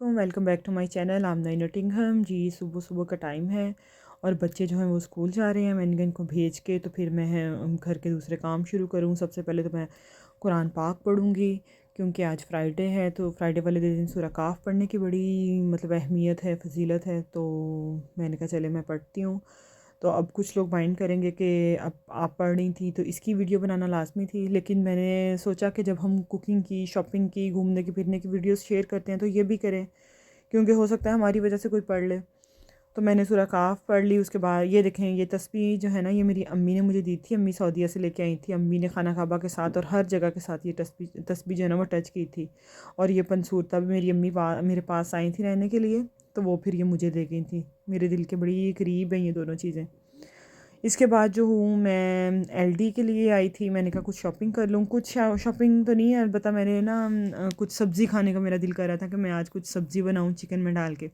वालेकुम, welcome back to my channel Amna Nottingham ji. सुबह सुबह का टाइम है और बच्चे जो हैं वो स्कूल जा रहे हैं। मैंने इनको भेज के तो फिर मैं घर के दूसरे काम शुरू करूँ। सबसे पहले तो मैं कुरान पाक पढ़ूँगी क्योंकि आज फ्राइडे है, तो फ्राइडे वाले दिन सूरह काफ पढ़ने की बड़ी मतलब अहमियत है, फजीलत है। तो मैंने कहा चले मैं पढ़ती हूँ। तो अब कुछ लोग माइंड करेंगे कि अब आप पढ़ रही थी तो इसकी वीडियो बनाना लाजमी थी, लेकिन मैंने सोचा कि जब हम कुकिंग की, शॉपिंग की, घूमने की फिरने की वीडियोस शेयर करते हैं तो ये भी करें, क्योंकि हो सकता है हमारी वजह से कोई पढ़ ले। तो मैंने सूरह काफ पढ़ ली। उसके बाद ये देखें, ये तस्बीह जो है ना, ये मेरी अम्मी ने मुझे दी थी। अम्मी सऊदीया से लेके आई थी। अम्मी ने खाना काबा के साथ और हर जगह के साथ ये तस्बीह जो है ना वो टच की थी। और ये पंसूरता भी मेरी अम्मी मेरे पास आई थी रहने के लिए, तो वो फिर ये मुझे दे गई थी। मेरे दिल के बड़ी करीब हैं ये दोनों चीज़ें। इसके बाद जो हूँ मैं एलडी के लिए आई थी। मैंने कहा कुछ शॉपिंग कर लूँ। कुछ शॉपिंग तो नहीं है, अलबत्ता मैंने ना कुछ सब्ज़ी खाने का मेरा दिल कर रहा था कि मैं आज कुछ सब्ज़ी बनाऊँ चिकन में डाल के।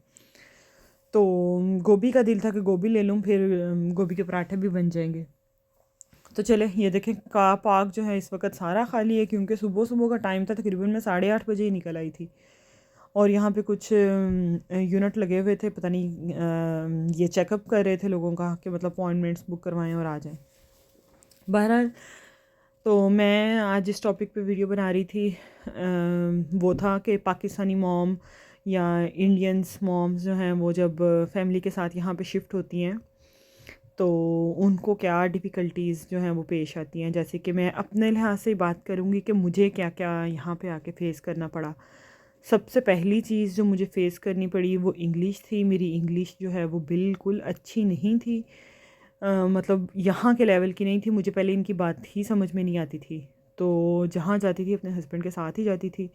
तो गोभी का दिल था कि गोभी ले लूँ, फिर गोभी के पराठे भी बन जाएंगे। तो चले ये देखें, का पार्क जो है इस वक्त सारा खाली है क्योंकि सुबह सुबह का टाइम था। तकरीबन मैं 8:30 बजे ही निकल आई थी। और यहाँ पे कुछ यूनिट लगे हुए थे, पता नहीं ये चेकअप कर रहे थे लोगों का कि मतलब अपॉइंटमेंट्स बुक करवाएं और आ जाएं। बहरहाल, तो मैं आज जिस टॉपिक पे वीडियो बना रही थी वो था कि पाकिस्तानी मॉम या इंडियंस मॉम्स जो हैं वो जब फैमिली के साथ यहाँ पे शिफ्ट होती हैं तो उनको क्या डिफ़िकल्टीज़ जो हैं वो पेश आती हैं। जैसे कि मैं अपने लिहाज से बात करूँगी कि मुझे क्या क्या यहाँ पे आके फ़ेस करना पड़ा। सबसे पहली चीज़ जो मुझे फ़ेस करनी पड़ी वो इंग्लिश थी। मेरी इंग्लिश जो है वो बिल्कुल अच्छी नहीं थी। मतलब यहाँ के लेवल की नहीं थी। मुझे पहले इनकी बात ही समझ में नहीं आती थी। तो जहाँ जाती थी अपने हस्बैंड के साथ ही जाती थी,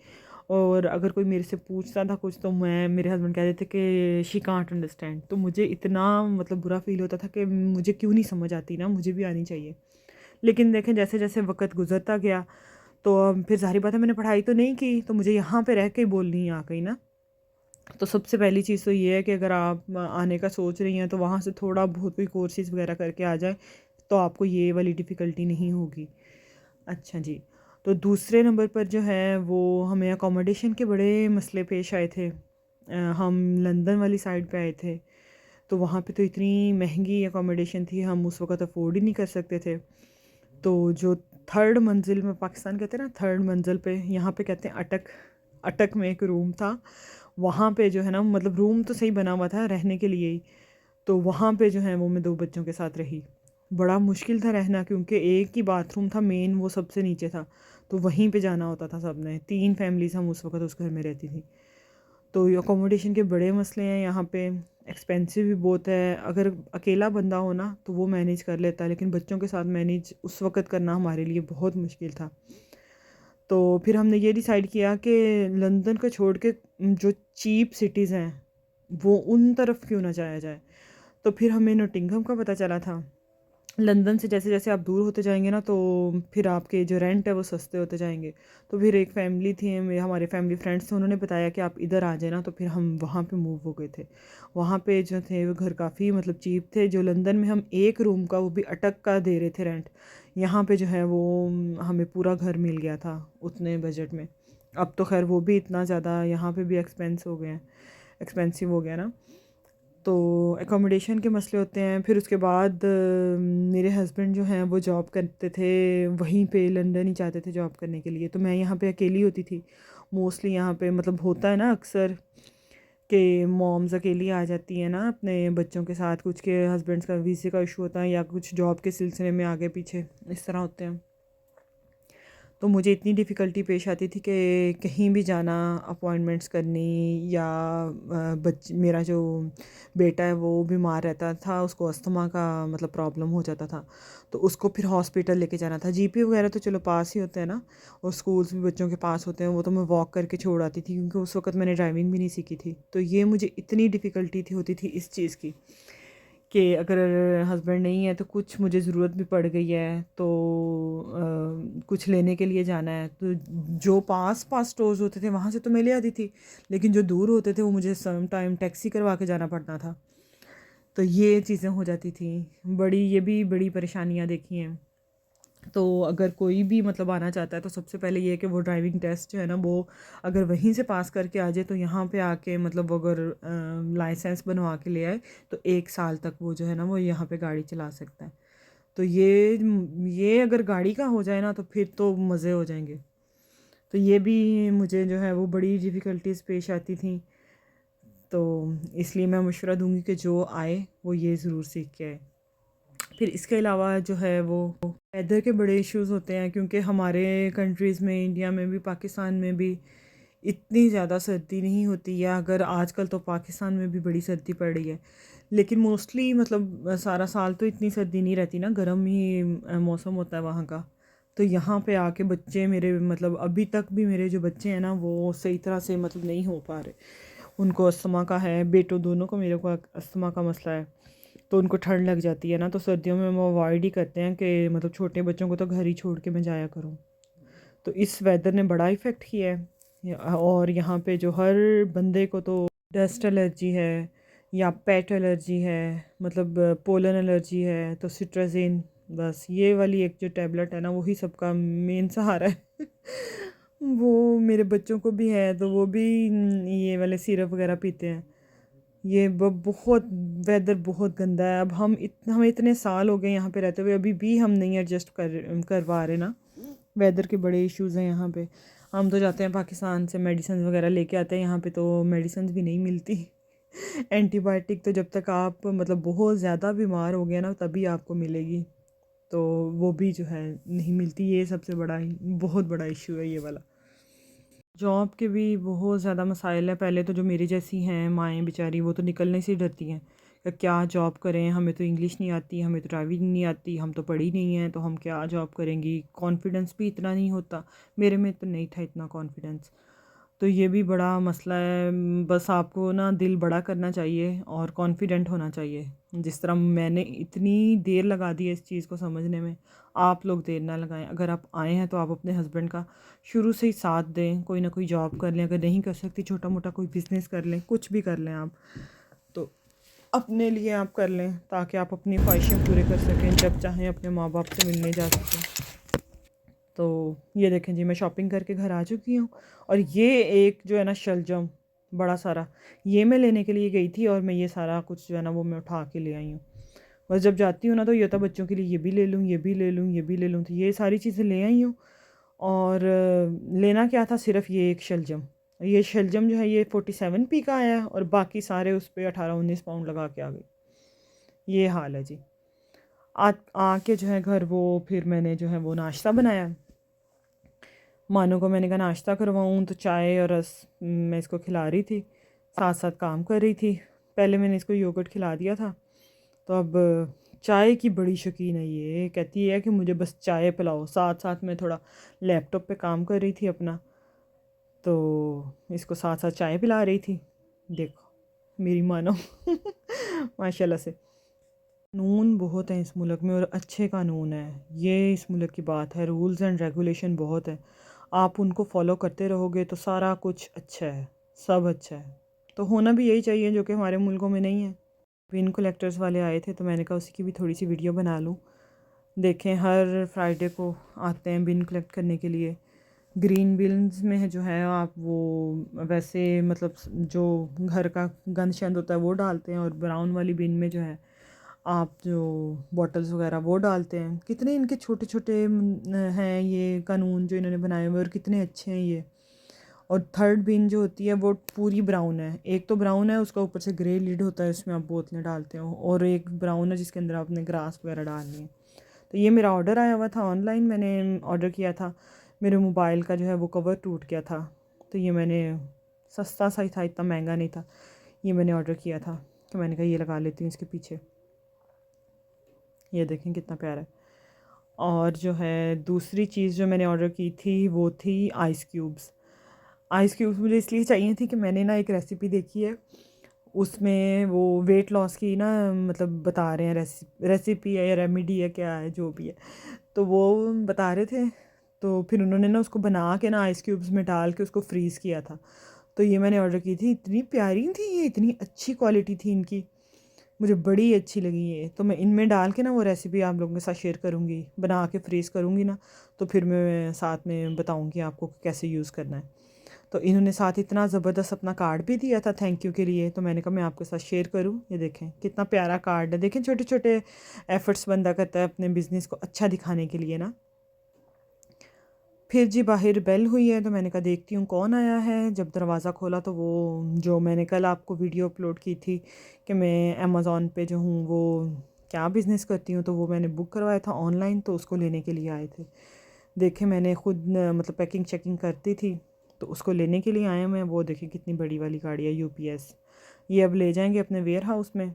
और अगर कोई मेरे से पूछता था कुछ तो मेरे हस्बैंड कह देते कि शी कांट अंडरस्टैंड। तो मुझे इतना मतलब बुरा फील होता था कि मुझे क्यों नहीं समझ आती ना, मुझे भी आनी चाहिए। लेकिन देखें, जैसे जैसे वक्त गुजरता गया तो अब फिर ज़ाहिर बात है मैंने पढ़ाई तो नहीं की, तो मुझे यहाँ पे रह के ही बोलनी आ गई ना। तो सबसे पहली चीज़ तो ये है कि अगर आप आने का सोच रही हैं तो वहाँ से थोड़ा बहुत कोई कोर्सेज़ वगैरह करके आ जाए तो आपको ये वाली डिफ़िकल्टी नहीं होगी। अच्छा जी। तो दूसरे नंबर पर जो है वो हमें अकोमोडेशन के बड़े मसले पेश आए थे। हम लंदन वाली साइड पे आए थे, तो वहाँ पे तो इतनी महंगी अकोमोडेशन थी, हम उस वक़्त अफ़ोर्ड ही नहीं कर सकते थे। तो जो थर्ड मंजिल में, पाकिस्तान कहते हैं ना थर्ड मंजिल पे, यहाँ पे कहते हैं अटक। अटक में एक रूम था। वहाँ पे जो है ना, मतलब रूम तो सही बना हुआ था रहने के लिए ही, तो वहाँ पे जो है वो मैं 2 बच्चों के साथ रही। बड़ा मुश्किल था रहना क्योंकि एक ही बाथरूम था मेन, वो सबसे नीचे था, तो वहीं पे जाना होता था सबने। 3 फैमिलीज़ हम उस वक़्त उस घर में रहती थी। तो ये अकोमोडेशन के बड़े मसले हैं यहाँ पे। एक्सपेंसिव भी बहुत है। अगर अकेला बंदा हो ना तो वो मैनेज कर लेता है, लेकिन बच्चों के साथ मैनेज उस वक़्त करना हमारे लिए बहुत मुश्किल था। तो फिर हमने ये डिसाइड किया कि लंदन को छोड़ के जो चीप सिटीज़ हैं वो उन तरफ क्यों ना जाया जाए। तो फिर हमें नोटिंघम का पता चला था। लंदन से जैसे जैसे आप दूर होते जाएंगे ना तो फिर आपके जो रेंट है वो सस्ते होते जाएंगे। तो फिर एक फैमिली थी, हमारे फैमिली फ्रेंड्स थे, उन्होंने बताया कि आप इधर आ जाए ना, तो फिर हम वहाँ पे मूव हो गए थे। वहाँ पे जो थे वो घर काफ़ी मतलब चीप थे। जो लंदन में हम एक रूम का वो भी अटक का दे रहे थे रेंट, यहाँ पे जो है वो हमें पूरा घर मिल गया था उतने बजट में। अब तो खैर वो भी इतना ज़्यादा यहाँ पे भी एक्सपेंसिव हो गया ना। तो एकोमोडेशन के मसले होते हैं। फिर उसके बाद मेरे हस्बैंड जो हैं वो जॉब करते थे वहीं पे, लंदन ही चाहते थे जॉब करने के लिए। तो मैं यहाँ पे अकेली होती थी मोस्टली। यहाँ पे मतलब होता है ना अक्सर कि मॉम्स अकेली आ जाती हैं ना अपने बच्चों के साथ, कुछ के हस्बैंड्स का वीज़े का इशू होता है या कुछ जॉब के सिलसिले में आगे पीछे इस तरह होते हैं। तो मुझे इतनी डिफ़िकल्टी पेश आती थी कि कहीं भी जाना, अपॉइंटमेंट्स करनी, या मेरा जो बेटा है वो बीमार रहता था, उसको अस्थमा का मतलब प्रॉब्लम हो जाता था, तो उसको फिर हॉस्पिटल लेके जाना था। जीपी वगैरह तो चलो पास ही होते हैं ना, और स्कूल्स भी बच्चों के पास होते हैं, वो तो मैं वॉक करके छोड़ आती थी क्योंकि उस वक्त मैंने ड्राइविंग भी नहीं सीखी थी। तो ये मुझे इतनी डिफ़िकल्टी होती थी इस चीज़ की कि अगर हस्बैंड नहीं है तो कुछ मुझे ज़रूरत भी पड़ गई है तो कुछ लेने के लिए जाना है, तो जो पास पास स्टोर्स होते थे वहाँ से तो मैं ले आती थी, लेकिन जो दूर होते थे वो मुझे सम टाइम टैक्सी करवा के जाना पड़ता था। तो ये चीज़ें हो जाती थी बड़ी, ये भी बड़ी परेशानियाँ देखी हैं। तो अगर कोई भी मतलब आना चाहता है तो सबसे पहले ये है कि वो ड्राइविंग टेस्ट जो है ना वो अगर वहीं से पास करके आ जाए तो यहाँ पे आके मतलब अगर लाइसेंस बनवा के ले आए तो 1 साल तक वो जो है ना वो यहाँ पे गाड़ी चला सकता है। तो ये अगर गाड़ी का हो जाए ना तो फिर तो मज़े हो जाएंगे। तो ये भी मुझे जो है वो बड़ी डिफ़िकल्टीज़ पेश आती थी। तो इसलिए मैं मशवरा दूंगी कि जो आए वो ये ज़रूर सीख के आए। फिर इसके अलावा जो है वो वेदर के बड़े इश्यूज़ होते हैं, क्योंकि हमारे कंट्रीज़ में, इंडिया में भी, पाकिस्तान में भी इतनी ज़्यादा सर्दी नहीं होती है। अगर आजकल तो पाकिस्तान में भी बड़ी सर्दी पड़ रही है, लेकिन मोस्टली मतलब सारा साल तो इतनी सर्दी नहीं रहती ना, गर्म ही मौसम होता है वहाँ का। तो यहाँ पे आके बच्चे मेरे मतलब अभी तक भी मेरे जो बच्चे हैं ना वो सही तरह से मतलब नहीं हो पा रहे। उनको अस्थमा का है, बेटों दोनों को मेरे को अस्थमा का मसला है। तो उनको ठंड लग जाती है ना, तो सर्दियों में वो अवॉइड ही करते हैं कि मतलब छोटे बच्चों को तो घर ही छोड़ के मैं जाया करूँ। तो इस वेदर ने बड़ा इफ़ेक्ट किया है। और यहाँ पे जो हर बंदे को तो डस्ट एलर्जी है या पेट एलर्जी है, मतलब पोलन एलर्जी है, तो सिट्राजिन, बस ये वाली एक जो टैबलेट है ना वही सबका मेन सहारा है। वो मेरे बच्चों को भी है तो वो भी ये वाले सिरप वगैरह पीते हैं। ये बहुत वेदर बहुत गंदा है। अब हमें इतने साल हो गए यहाँ पे रहते हुए, अभी भी हम नहीं एडजस्ट कर पा रहे ना। वेदर के बड़े इश्यूज़ हैं यहाँ पे। हम तो जाते हैं पाकिस्तान से मेडिसिन वगैरह लेके आते हैं, यहाँ पे तो मेडिसिन भी नहीं मिलती। एंटीबायोटिक तो जब तक आप मतलब बहुत ज़्यादा बीमार हो गए ना तभी आपको मिलेगी, तो वो भी जो है नहीं मिलती। ये सबसे बड़ा बहुत बड़ा इशू है ये वाला। जॉब के भी बहुत ज़्यादा मसाइल हैं। पहले तो जो मेरी जैसी हैं माएँ बेचारी, वो तो निकलने से ही डरती हैं कि क्या जॉब करें, हमें तो इंग्लिश नहीं आती, हमें तो ड्राइविंग नहीं आती, हम तो पढ़ी नहीं हैं, तो हम क्या जॉब करेंगी। कॉन्फिडेंस भी इतना नहीं होता, मेरे में तो नहीं था इतना कॉन्फिडेंस। तो ये भी बड़ा मसला है। बस आपको ना दिल बड़ा करना चाहिए और कॉन्फिडेंट होना चाहिए। जिस तरह मैंने इतनी देर लगा दी है इस चीज़ को समझने में, आप लोग देर ना लगाएं। अगर आप आए हैं तो आप अपने हस्बैंड का शुरू से ही साथ दें, कोई ना कोई जॉब कर लें, अगर नहीं कर सकती छोटा मोटा कोई बिज़नेस कर लें, कुछ भी कर लें आप, तो अपने लिए आप कर लें ताकि आप अपनी ख्वाहिशें पूरे कर सकें, जब चाहें अपने माँ बाप से मिलने जा सकें। तो ये देखें जी, मैं शॉपिंग करके घर आ चुकी हूँ। और ये एक जो है ना शलजम बड़ा सारा, ये मैं लेने के लिए गई थी और मैं ये सारा कुछ जो है ना वो मैं उठा के ले आई हूँ। बस जब जाती हूँ ना तो ये होता बच्चों के लिए ये भी ले लूँ, ये भी ले लूँ, ये भी ले लूँ, तो ये सारी चीज़ें ले आई हूँ। और लेना क्या था, सिर्फ ये एक शलजम। ये शलजम जो है ये 47p का आया और बाकी सारे उस पर 18-19 पाउंड लगा के आ गई। ये हाल है जी। आके जो है घर वो फिर मैंने जो है वो नाश्ता बनाया। मानो को मैंने कहा नाश्ता करवाऊँ, तो चाय और रस मैं इसको खिला रही थी, साथ साथ काम कर रही थी। पहले मैंने इसको योगर्ट खिला दिया था, तो अब चाय की बड़ी शौकीन है। ये कहती है कि मुझे बस चाय पिलाओ। साथ साथ मैं थोड़ा लैपटॉप पे काम कर रही थी अपना, तो इसको साथ साथ चाय पिला रही थी। देखो मेरी मानो। माशाल्लाह से कानून बहुत हैं इस मुल्क में, और अच्छे कानून हैं। ये इस मुल्क की बात है, रूल्स एंड रेगुलेशन बहुत है। आप उनको फॉलो करते रहोगे तो सारा कुछ अच्छा है, सब अच्छा है। तो होना भी यही चाहिए, जो कि हमारे मुल्कों में नहीं है। बिन कलेक्टर्स वाले आए थे तो मैंने कहा उसी की भी थोड़ी सी वीडियो बना लूँ। देखें हर फ्राइडे को आते हैं बिन कलेक्ट करने के लिए। ग्रीन बिन्स में है जो है आप वो वैसे मतलब जो घर का गंद शंद होता है वो डालते हैं, और ब्राउन वाली बिन में जो है आप जो बॉटल्स वगैरह वो डालते हैं। कितने इनके छोटे छोटे हैं ये कानून जो इन्होंने बनाए हुए, और कितने अच्छे हैं ये। और थर्ड बिन जो होती है वो पूरी ब्राउन है। एक तो ब्राउन है, उसका ऊपर से ग्रे लिड होता है, उसमें आप बोतलें डालते हो, और एक ब्राउन है जिसके अंदर आपने ग्रास वगैरह डालनी है। तो ये मेरा ऑर्डर आया हुआ था ऑनलाइन, मैंने ऑर्डर किया था। मेरे मोबाइल का जो है वो कवर टूट गया था, तो ये मैंने सस्ता सा ही था, इतना महंगा नहीं था। ये मैंने ऑर्डर किया था, तो मैंने कहा ये लगा लेती हूँ इसके पीछे। ये देखें कितना प्यारा है। और जो है दूसरी चीज़ जो मैंने ऑर्डर की थी वो थी आइस क्यूब्स। आइस क्यूब्स मुझे इसलिए चाहिए थी कि मैंने ना एक रेसिपी देखी है, उसमें वो वेट लॉस की ना मतलब बता रहे हैं, रेसिपी है या रेमेडी है क्या है जो भी है, तो वो बता रहे थे। तो फिर उन्होंने ना उसको बना के ना आइस क्यूब्स में डाल के उसको फ्रीज़ किया था। तो ये मैंने ऑर्डर की थी, इतनी प्यारी थी ये, इतनी अच्छी क्वालिटी थी इनकी। मुझे बड़ी अच्छी लगी ये। तो मैं इनमें डाल के ना वो रेसिपी आप लोगों के साथ शेयर करूँगी, बना के फ्रीज़ करूँगी ना, तो फिर मैं साथ में बताऊँगी आपको कि कैसे यूज़ करना है। तो इन्होंने साथ इतना ज़बरदस्त अपना कार्ड भी दिया था थैंक यू के लिए, तो मैंने कहा मैं आपके साथ शेयर करूँ। ये देखें कितना प्यारा कार्ड है, देखें छोटे छोटे एफ़र्ट्स बंदा करता है अपने बिज़नेस को अच्छा दिखाने के लिए ना। फिर जी बाहर बेल हुई है, तो मैंने कहा देखती हूँ कौन आया है। जब दरवाज़ा खोला तो वो जो मैंने कल आपको वीडियो अपलोड की थी कि मैं अमेज़ॉन पे जो हूँ वो क्या बिज़नेस करती हूँ, तो वो मैंने बुक करवाया था ऑनलाइन, तो उसको लेने के लिए आए थे। देखे मैंने खुद मतलब पैकिंग चेकिंग करती थी, तो उसको लेने के लिए आए हैं। वो देखिए कितनी बड़ी वाली गाड़ी है यूपीएस, ये अब ले जाएंगे अपने वेयर हाउस में।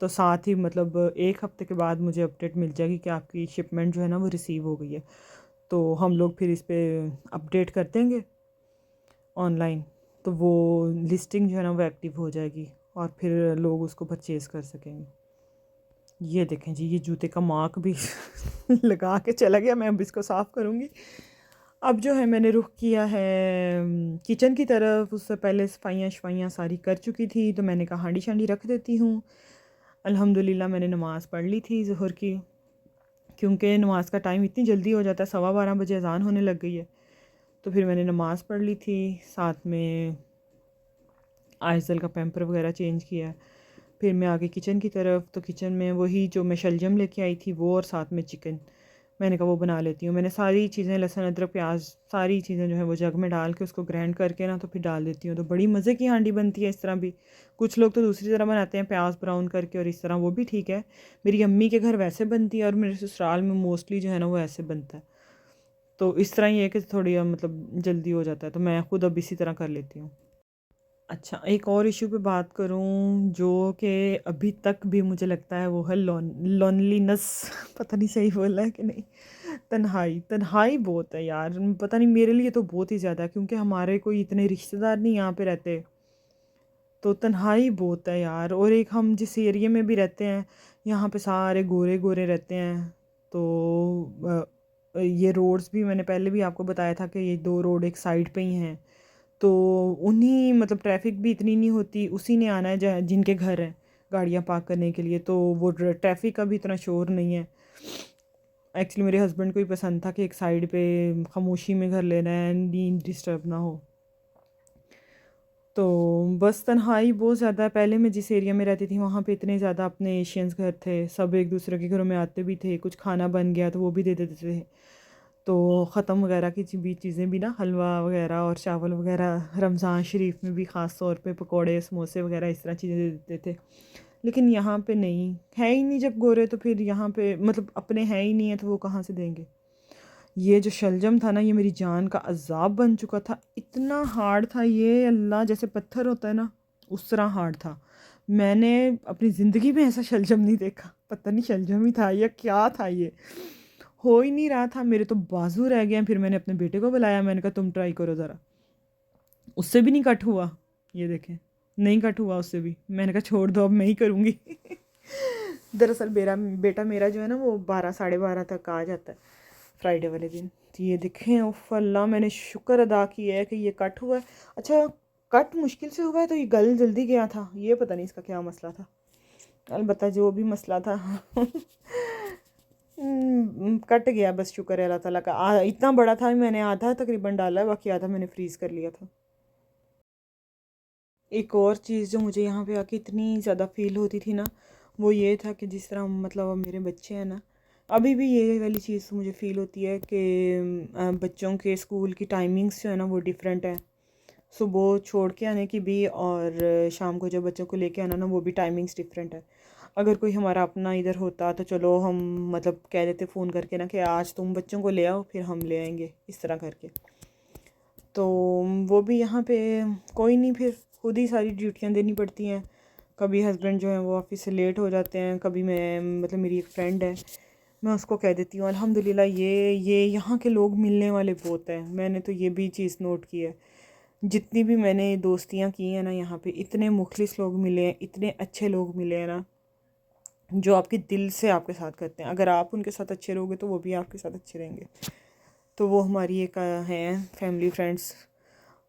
तो साथ ही मतलब 1 हफ्ते के बाद मुझे अपडेट मिल जाएगी कि आपकी शिपमेंट जो है ना वो रिसीव हो गई है। तो हम लोग फिर इस पर अपडेट कर देंगे ऑनलाइन, तो वो लिस्टिंग जो है ना वो एक्टिव हो जाएगी और फिर लोग उसको परचेज़ कर सकेंगे। ये देखें जी, ये जूते का मार्क भी लगा के चला गया। मैं अब इसको साफ़ करूँगी। अब जो है मैंने रुख किया है किचन की तरफ। उससे पहले सफाइयाँ शफाइयाँ सारी कर चुकी थी, तो मैंने कहा हांडी शांडी रख देती हूँ। अल्हम्दुलिल्लाह मैंने नमाज़ पढ़ ली थी ज़ोहर की, क्योंकि नमाज का टाइम इतनी जल्दी हो जाता है, 12:15 बजे अज़ान होने लग गई है। तो फिर मैंने नमाज़ पढ़ ली थी, साथ में आइज़ल का पैम्पर वगैरह चेंज किया। फिर मैं आ गई किचन की तरफ, तो किचन में वही जो मैं शलजम लेके आई थी वो और साथ में चिकन, मैंने कहा वो बना लेती हूँ। मैंने सारी चीज़ें लहसुन अदरक प्याज सारी चीज़ें जो है वो जग में डाल के उसको ग्राइंड करके ना तो फिर डाल देती हूँ। तो बड़ी मज़े की हांडी बनती है इस तरह भी। कुछ लोग तो दूसरी तरह बनाते हैं प्याज ब्राउन करके, और इस तरह वो भी ठीक है। मेरी अम्मी के घर वैसे बनती है और मेरे ससुराल में मोस्टली जो है ना वो ऐसे बनता है। तो इस तरह ही है कि थोड़ी मतलब जल्दी हो जाता है, तो मैं ख़ुद अब इसी तरह कर लेती हूँ। अच्छा, एक और इशू पे बात करूँ जो कि अभी तक भी मुझे लगता है वो है लोनलीनेस। पता नहीं सही बोला है कि नहीं। तन्हाई तन्हाई बहुत है यार, पता नहीं मेरे लिए तो बहुत ही ज़्यादा है, क्योंकि हमारे कोई इतने रिश्तेदार नहीं यहाँ पे रहते। तो तन्हाई बहुत है यार। और एक हम जिस एरिया में भी रहते हैं यहाँ पे सारे गोरे गोरे रहते हैं। तो ये रोड्स भी मैंने पहले भी आपको बताया था कि ये 2 रोड एक साइड पे ही हैं। तो उन्हीं मतलब ट्रैफिक भी इतनी नहीं होती, उसी ने आना है जिनके घर हैं गाड़ियाँ पार्क करने के लिए, तो वो ट्रैफिक का भी इतना शोर नहीं है। एक्चुअली मेरे हस्बैंड को ही पसंद था कि एक साइड पे खामोशी में घर लेना है, नींद डिस्टर्ब ना हो। तो बस तन्हाई बहुत ज़्यादा है। पहले मैं जिस एरिया में रहती थी वहाँ पे इतने ज़्यादा अपने एशियंस घर थे, सब एक दूसरे के घरों में आते भी थे, कुछ खाना बन गया तो वो भी दे देते थे। तो ख़त्म वगैरह की भी चीज़ें भी ना, हलवा वगैरह और चावल वगैरह रमज़ान शरीफ में भी ख़ास तौर पे पकोड़े समोसे वगैरह इस तरह चीज़ें दे देते थे। लेकिन यहाँ पे नहीं है ही नहीं, जब गोरे तो फिर यहाँ पे मतलब अपने हैं ही नहीं है तो वो कहाँ से देंगे। ये जो शलजम था ना ये मेरी जान का अज़ाब बन चुका था, इतना हार्ड था ये, अल्लाह जैसे पत्थर होता है ना उस तरह हार्ड था। मैंने अपनी ज़िंदगी में ऐसा शलजम नहीं देखा, पता नहीं शलजम ही था या क्या था ये, हो ही नहीं रहा था। मेरे तो बाजू रह गए। फिर मैंने अपने बेटे को बुलाया, मैंने कहा तुम ट्राई करो ज़रा। उससे भी नहीं कट हुआ, ये देखें नहीं कट हुआ उससे भी। मैंने कहा छोड़ दो अब मैं ही करूँगी। दरअसल बेटा मेरा जो है ना वो 12 साढ़े 12 तक आ जाता है फ्राइडे वाले दिन। तो ये देखें उफ़ अल्लाह, मैंने शुक्र अदा किया है कि ये कट हुआ है। अच्छा, कट मुश्किल से हुआ है तो ये गल जल्दी गया था, ये पता नहीं इसका क्या मसला था। अलबत्ता जो भी मसला था कट गया, बस शुक्र है अल्लाह ताला का। इतना बड़ा था, मैंने आधा तकरीबन डाला है, बाकी आधा मैंने फ्रीज़ कर लिया था। एक और चीज़ जो मुझे यहाँ पे आके इतनी ज़्यादा फ़ील होती थी ना वो ये था कि जिस तरह मतलब अब मेरे बच्चे हैं ना, अभी भी ये वाली चीज़ मुझे फ़ील होती है कि बच्चों के स्कूल की टाइमिंग्स जो है ना वो डिफरेंट है। सुबह छोड़ के आने की भी और शाम को जब बच्चों को लेके आना ना वो भी टाइमिंग्स डिफरेंट है। अगर कोई हमारा अपना इधर होता तो चलो हम मतलब कह देते फ़ोन करके ना कि आज तुम बच्चों को ले आओ फिर हम ले आएंगे, इस तरह करके। तो वो भी यहाँ पे कोई नहीं, फिर खुद ही सारी ड्यूटियाँ देनी पड़ती हैं। कभी हस्बैंड जो है वो ऑफिस से लेट हो जाते हैं, कभी मैं मतलब मेरी एक फ्रेंड है मैं उसको कह देती हूँ। अल्हम्दुलिल्लाह ये यहाँ के लोग मिलने वाले बहुत हैं, मैंने तो ये भी चीज़ नोट की है। जितनी भी मैंने दोस्तियाँ की हैं ना यहाँ पे इतने मुखलिस लोग मिले हैं, इतने अच्छे लोग मिले हैं ना जो आपके दिल से आपके साथ करते हैं। अगर आप उनके साथ अच्छे रहोगे तो वो भी आपके साथ अच्छे रहेंगे। तो वो हमारी एक हैं फैमिली फ्रेंड्स,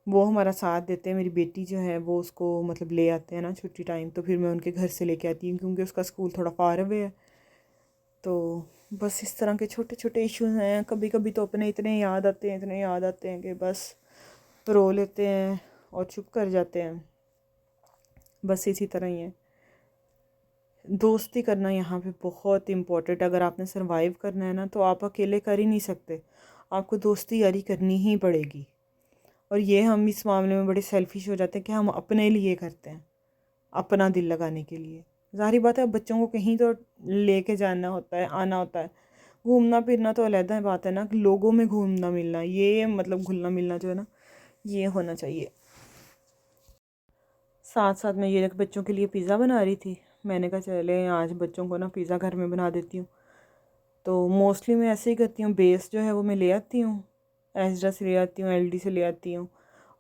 वो हमारा साथ देते हैं। मेरी बेटी जो है वो उसको मतलब ले आते हैं ना छुट्टी टाइम, तो फिर मैं उनके घर से लेके आती हूँ क्योंकि उसका स्कूल थोड़ा फार अवे है। तो बस इस तरह के छोटे छोटे इश्यूज हैं। कभी कभी तो अपने इतने याद आते हैं, इतने याद आते हैं कि बस रो लेते हैं और चुप कर जाते हैं। बस इसी तरह ही है। दोस्ती करना यहाँ पे बहुत इम्पोर्टेंट। अगर आपने सरवाइव करना है ना तो आप अकेले कर ही नहीं सकते, आपको दोस्ती यारी करनी ही पड़ेगी। और ये हम इस मामले में बड़े सेल्फिश हो जाते हैं कि हम अपने लिए करते हैं, अपना दिल लगाने के लिए। ज़ाहिर बात है, अब बच्चों को कहीं तो लेके जाना होता है, आना होता है। घूमना फिरना तो अलग बात है ना, कि लोगों में घूमना मिलना, ये मतलब घुलना मिलना जो है ना, ये होना चाहिए। साथ साथ में ये बच्चों के लिए पिज़्ज़ा बना रही थी। मैंने कहा चले आज बच्चों को ना पिज़्ज़ा घर में बना देती हूँ। तो मोस्टली मैं ऐसे ही करती हूँ, बेस जो है वो मैं ले आती हूँ, एजरा से ले आती हूँ, एलडी से ले आती हूँ।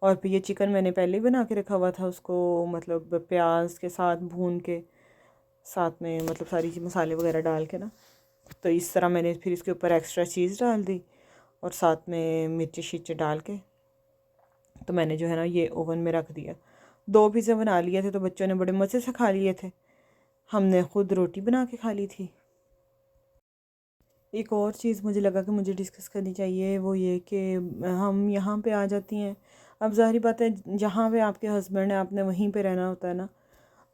और फिर ये चिकन मैंने पहले ही बना के रखा हुआ था, उसको मतलब प्याज के साथ भून के, साथ में मतलब सारी मसाले वगैरह डाल के ना, तो इस तरह मैंने फिर इसके ऊपर एक्स्ट्रा चीज़ डाल दी और साथ में मिर्ची शीचे डाल के तो मैंने जो है ना ये ओवन में रख दिया। 2 पिज़्ज़ा बना लिए थे तो बच्चों ने बड़े मज़े से खा लिए थे। हमने ख़ुद रोटी बना के खा ली थी। एक और चीज़ मुझे लगा कि मुझे डिस्कस करनी चाहिए, वो ये कि हम यहाँ पे आ जाती हैं। अब ज़ाहिर बात है, जहाँ पे आपके हस्बैंड है आपने वहीं पे रहना होता है ना,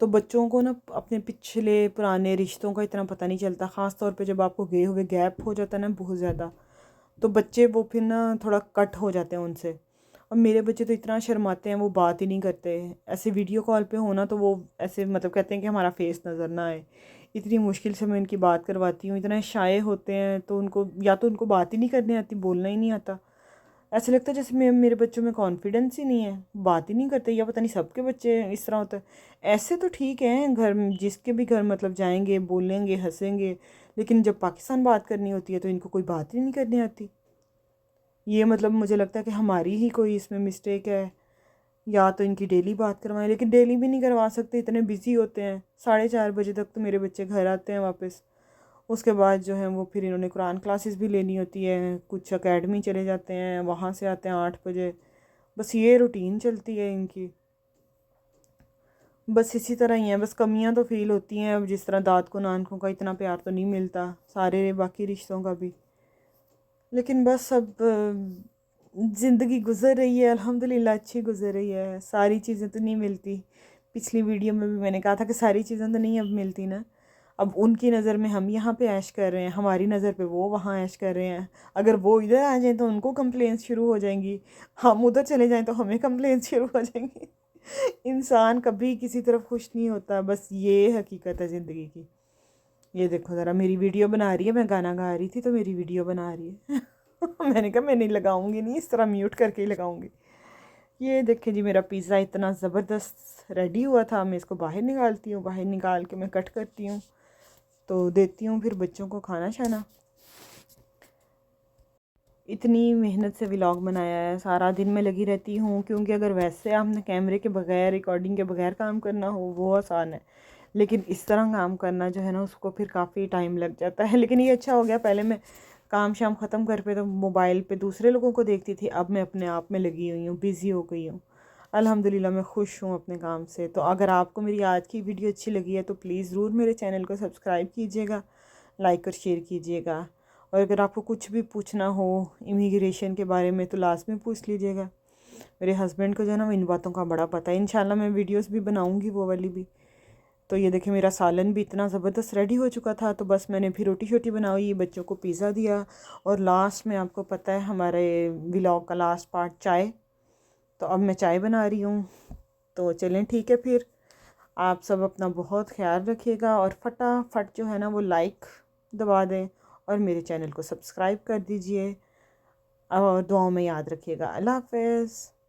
तो बच्चों को ना अपने पिछले पुराने रिश्तों का इतना पता नहीं चलता। ख़ास तौर पे जब आपको गए हुए गैप हो जाता है ना बहुत ज़्यादा, तो बच्चे वो फिर ना थोड़ा कट हो जाते हैं उनसे। और मेरे बच्चे तो इतना शर्माते हैं, वो बात ही नहीं करते। ऐसे वीडियो कॉल पे होना तो वो ऐसे मतलब कहते हैं कि हमारा फेस नज़र ना आए। इतनी मुश्किल से मैं इनकी बात करवाती हूँ, इतना शाये होते हैं, तो उनको या तो उनको बात ही नहीं करनी आती, बोलना ही नहीं आता। ऐसा लगता है जैसे मेरे बच्चों में कॉन्फिडेंस ही नहीं है, बात ही नहीं करते, या पता नहीं सबके बच्चे इस तरह होता है। ऐसे तो ठीक है, घर जिसके भी घर मतलब जाएंगे, बोलेंगे, हंसेंगे, लेकिन जब पाकिस्तान बात करनी होती है तो इनको कोई बात ही नहीं करनी आती। ये मतलब मुझे लगता है कि हमारी ही कोई इसमें मिस्टेक है, या तो इनकी डेली बात करवाएं, लेकिन डेली भी नहीं करवा सकते, इतने बिजी होते हैं। 4:30 बजे तक तो मेरे बच्चे घर आते हैं वापस। उसके बाद जो है वो फिर इन्होंने कुरान क्लासेस भी लेनी होती है, कुछ एकेडमी चले जाते हैं, वहाँ से आते हैं 8 बजे। बस ये रूटीन चलती है इनकी। बस इसी तरह ही है, बस कमियां तो फील होती हैं। अब जिस तरह दाद को नानकों का इतना प्यार तो नहीं मिलता सारे बाकी रिश्तों का भी, लेकिन बस अब ज़िंदगी गुजर रही है, अल्हम्दुलिल्लाह अच्छी गुजर रही है। सारी चीज़ें तो नहीं मिलती। पिछली वीडियो में भी मैंने कहा था कि सारी चीज़ें तो नहीं अब मिलती ना। अब उनकी नज़र में हम यहाँ पे ऐश कर रहे हैं, हमारी नज़र पे वो वहाँ ऐश कर रहे हैं। अगर वो इधर आ जाएं तो उनको कंप्लेंट्स शुरू हो जाएंगी, हम उधर चले जाएं तो हमें कंप्लेंट्स शुरू हो जाएंगी। इंसान कभी किसी तरफ खुश नहीं होता, बस ये हकीकत है ज़िंदगी की। ये देखो ज़रा, मेरी वीडियो बना रही है, मैं गाना गा रही थी तो मेरी वीडियो बना रही है। मैंने कहा मैं नहीं लगाऊंगी, नहीं इस तरह म्यूट करके ही लगाऊंगी। ये देखें जी, मेरा पिज़्ज़ा इतना ज़बरदस्त रेडी हुआ था। मैं इसको बाहर निकालती हूँ, बाहर निकाल के मैं कट करती हूँ तो देती हूँ फिर बच्चों को खाना शाना। इतनी मेहनत से व्लॉग बनाया है, सारा दिन मैं लगी रहती हूँ, क्योंकि अगर वैसे आपने कैमरे के बगैर, रिकॉर्डिंग के बगैर काम करना हो वो आसान है, लेकिन इस तरह काम करना जो है ना उसको फिर काफ़ी टाइम लग जाता है। लेकिन ये अच्छा हो गया, पहले मैं काम शाम ख़त्म कर पे तो मोबाइल पे दूसरे लोगों को देखती थी, अब मैं अपने आप में लगी हुई हूँ, बिज़ी हो गई हूँ। अल्हम्दुलिल्लाह मैं ख़ुश हूँ अपने काम से। तो अगर आपको मेरी आज की वीडियो अच्छी लगी है तो प्लीज़ ज़रूर मेरे चैनल को सब्सक्राइब कीजिएगा, लाइक और शेयर कीजिएगा। और अगर आपको कुछ भी पूछना हो इमिग्रेशन के बारे में तो लास्ट में पूछ लीजिएगा। मेरे हस्बैंड को जो है ना इन बातों का बड़ा पता है। इंशाल्लाह मैं वीडियोस भी बनाऊंगी वो वाली भी। तो ये देखिए, मेरा सालन भी इतना ज़बरदस्त रेडी हो चुका था, तो बस मैंने फिर रोटी शोटी बनाई, बच्चों को पिज़्ज़ा दिया, और लास्ट में आपको पता है हमारे व्लॉग का लास्ट पार्ट चाय। तो अब मैं चाय बना रही हूँ। तो चलें ठीक है, फिर आप सब अपना बहुत ख्याल रखिएगा, और फटाफट जो है ना वो लाइक दबा दें और मेरे चैनल को सब्सक्राइब कर दीजिए, और दुआओं में याद रखिएगा। अल्लाह हाफ़िज़।